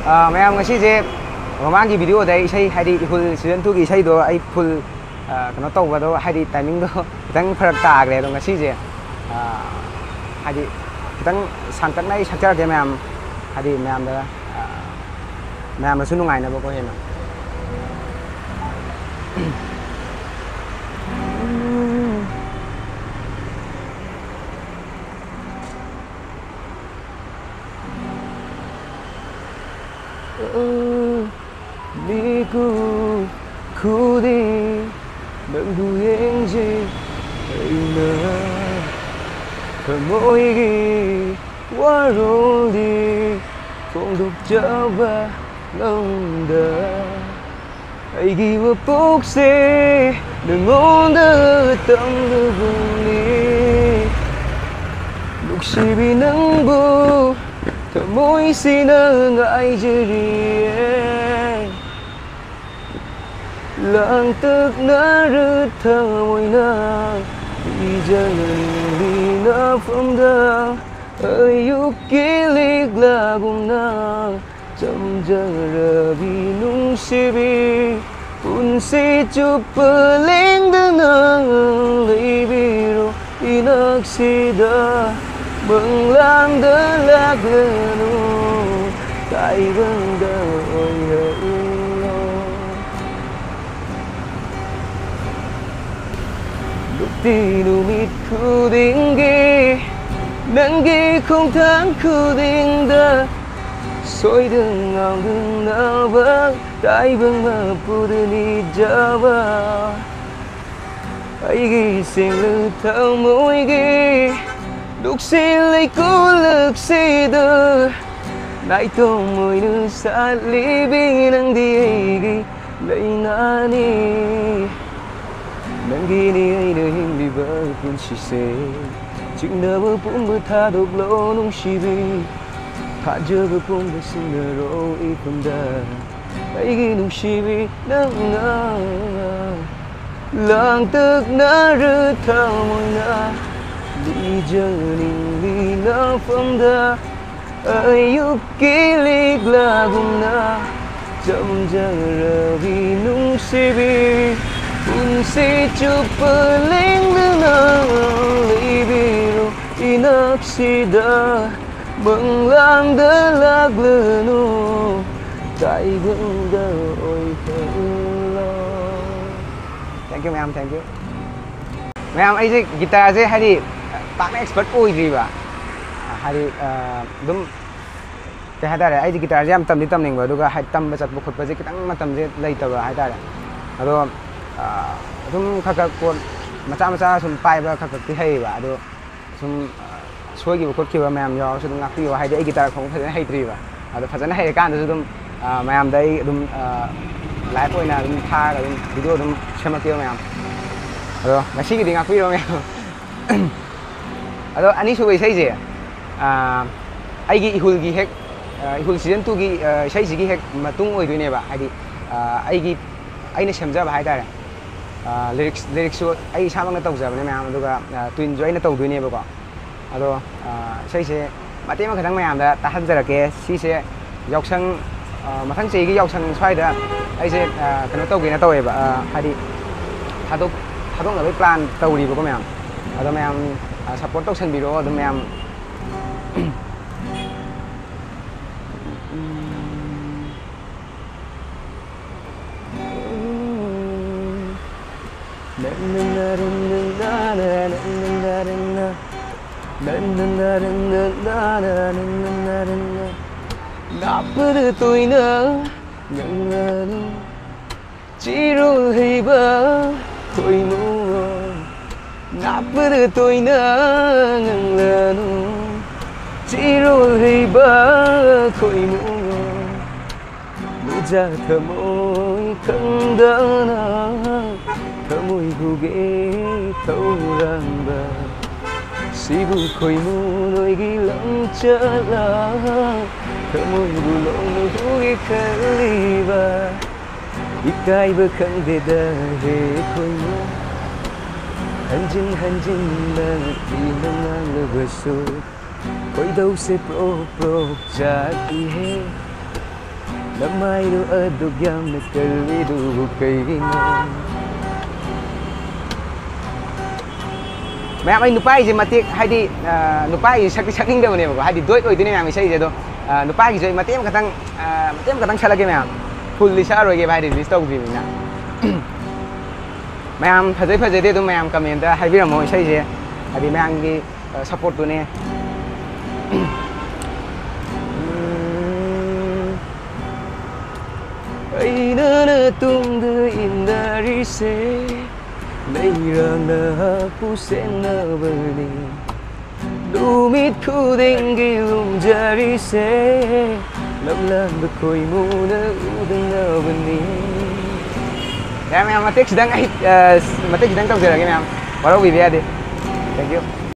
ꯃꯌꯥꯝ ꯉꯁꯤꯁꯦ ꯃꯃꯥꯡꯒꯤ ꯚꯤꯗꯤꯑꯣꯗ ꯏꯁꯩ ꯍꯥꯏꯗꯤ ꯏꯍꯨꯜ ꯁꯤꯖꯟ 2ꯒꯤ ꯏꯁꯩꯗꯣ ꯑꯩ ꯐꯨꯜ ꯀꯩꯅꯣ ꯇꯧꯕꯗꯣ ꯍꯥꯏꯗꯤ ꯇꯥꯏꯃꯤꯡꯗꯣ ꯈꯤꯇꯪ ꯐꯔꯛ ꯇꯥꯈ꯭ꯔꯦ ꯑꯗꯣ ꯉꯁꯤꯁꯦ ꯍꯥꯏꯗꯤ khitang sangkatna I sakjarage mayam hadi mayamda su nungainaba ko hena Liku kudi nanggu yengji aina kamoigi waroli phong java longda aigi wa pokse nangonda tamdu buni luksibi nangbu kamoy sinang aijeri lang tức na rứt thơ môi na đi chân đi na phong da ơi yêu kỹ lịch là cùng na chăm giờ rờ bi nung si bi un si chụp lên đơn na lấy bi ro inak si da bừng lang đỡ lạc nu tại vâng đỡ ơi Tinumit kudingi Nangi không tháng kudinda Soi đừng ngào đừng nào vâng Tại vâng mà phụ đi java Ai ghi xin lưu thao môi ghi Lúc xin lấy cố lực si đơ Nãy tô môi nữ xa lý bi năng đi ghi lấy nani Nangini ay nahing liba kung sise Ching na ba pong batadog lo nung shibi Hadya ba pong basinaro ipamda Ay ginong shibi nang nga Lang tức na rứt thao môi na Li janing li na famda Ay yu kilig lagong na Cham jara vi nung shibi Un si chụp lên na lấy biro inak si da bừng lang đỡ lạc lenu tại vững đỡ ôi lo. Thank you ma'am, thank you. Ma'am ai guitar je hadi tak expert oi ri ba hadi dum te hadare ai guitar je am tam ni tam ning ba duga hai tam ba chat bu khut ba je kitang matam je lei ta ba hai ta ado sum khakak kon macha sum pai ba khakak ti hei ba do sum soi gi khot ki ba mayam yo sum ngak ti ba hai dei guitar khong phajana hei tri ba ado phajana hei kan do dum mayam dei dum live oina dum tha ga dum video dum chema ti mayam ado ngasi gi ngak pi ro mayam ado ani su bai sei je ai gi ihul gi hek ihul season 2 gi sei gi hek matung oi doi ne ba hai di ai gi aina semjaba hai tare lyrics su ai samang na tawjabane mayam aduga twin jo aina tawduine ba ko ado sei se mate ma khadang mayam da tahanjarake si se yausang mathang sei gi yausang swai da ai se kano tawgina tawe ba hadi thadok na bai plan tawri ba ko mayam ado mayam support tawsan biro ado mayam Napper tôi nỡ ngẩn ngơ chỉ rồi hay ba thôi mua Napper tôi nỡ ngẩn ngơ chỉ rồi hay ba thôi mua Mưa ra thơ môi khăn đỡ na thơ môi gu ghế thâu răng ba Sibu khôi mu nôi ghi lặng chớ la thơ môi gu lông nôi gu ghế khali ba Ikai bơ khăn về đà hề khôi mu Hanjin na đi nang ngang lơ bơ su Khôi đâu se pro cha ki he Lamay do adugyam na kalidu kayo. Mẹ anh nupai gì mà tiếc hay đi nupai sắc ninh đâu này mà hay đi đuổi đuổi thế này mình xây gì đó nupai gì mà tiếc cái tăng sao cái mẹ full lisa rồi cái bài đi list gì mình nè mẹ em phải dễ đấy tụi mẹ em comment hay biết là mọi xây gì hay đi mẹ anh đi support tụi này ai nỡ tung đưa in dari se lấy rằng là aku sen beli dumit ku tinggi lum jari se lâm lan berkoi mu na udang na beni ya mẹ mà tiếc đang tao giờ cái mẹ baru bibi đi thank you